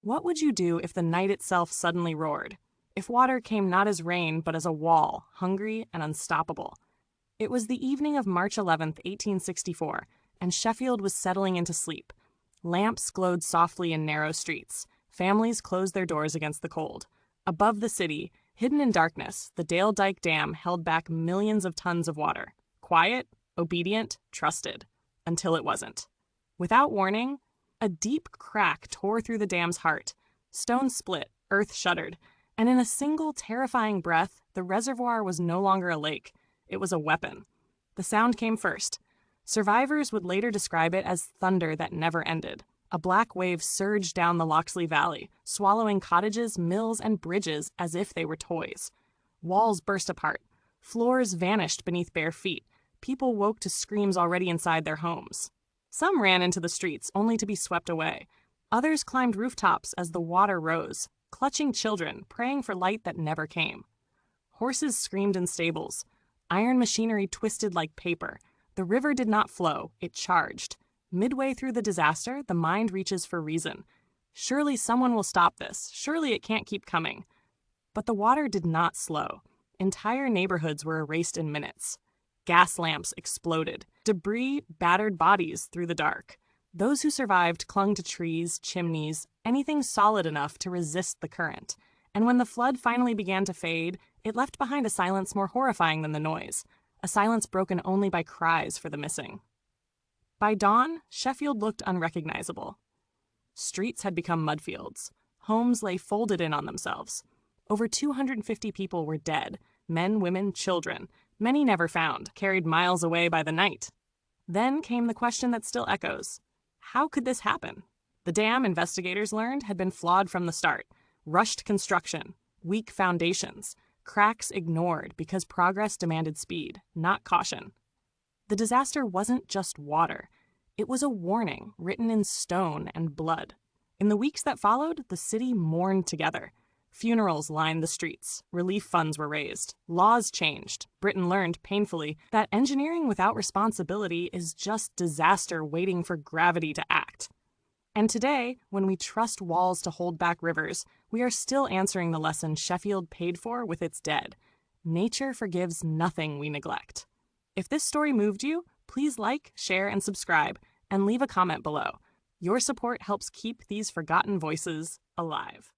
What would you do if the night itself suddenly roared? If water came not as rain, but as a wall, hungry and unstoppable? It was the evening of March 11th, 1864, and Sheffield was settling into sleep. Lamps glowed softly in narrow streets. Families closed their doors against the cold. Above the city, hidden in darkness, the Dale Dyke Dam held back millions of tons of water. Quiet, obedient, trusted. Until it wasn't. Without warning, a deep crack tore through the dam's heart. Stone split, earth shuddered, and in a single terrifying breath, the reservoir was no longer a lake. It was a weapon. The sound came first. Survivors would later describe it as thunder that never ended. A black wave surged down the Loxley Valley, swallowing cottages, mills, and bridges as if they were toys. Walls burst apart. Floors vanished beneath bare feet. People woke to screams already inside their homes. Some ran into the streets, only to be swept away. Others climbed rooftops as the water rose, clutching children, praying for light that never came. Horses screamed in stables. Iron machinery twisted like paper. The river did not flow, it charged. Midway through the disaster, the mind reaches for reason. Surely someone will stop this. Surely it can't keep coming. But the water did not slow. Entire neighborhoods were erased in minutes. Gas lamps exploded. Debris battered bodies through the dark. Those who survived clung to trees, chimneys, anything solid enough to resist the current. And when the flood finally began to fade, it left behind a silence more horrifying than the noise. A silence broken only by cries for the missing. By dawn, Sheffield looked unrecognizable. Streets had become mudfields. Homes lay folded in on themselves. Over 250 people were dead, men, women, children, many never found, carried miles away by the night. Then came the question that still echoes. How could this happen? The dam, investigators learned, had been flawed from the start. Rushed construction, weak foundations, cracks ignored because progress demanded speed, not caution. The disaster wasn't just water. It was a warning written in stone and blood. In the weeks that followed, the city mourned together. Funerals lined the streets. Relief funds were raised. Laws changed. Britain learned, painfully, that engineering without responsibility is just disaster waiting for gravity to act. And today, when we trust walls to hold back rivers, we are still answering the lesson Sheffield paid for with its dead. Nature forgives nothing we neglect. If this story moved you, please like, share, and subscribe, and leave a comment below. Your support helps keep these forgotten voices alive.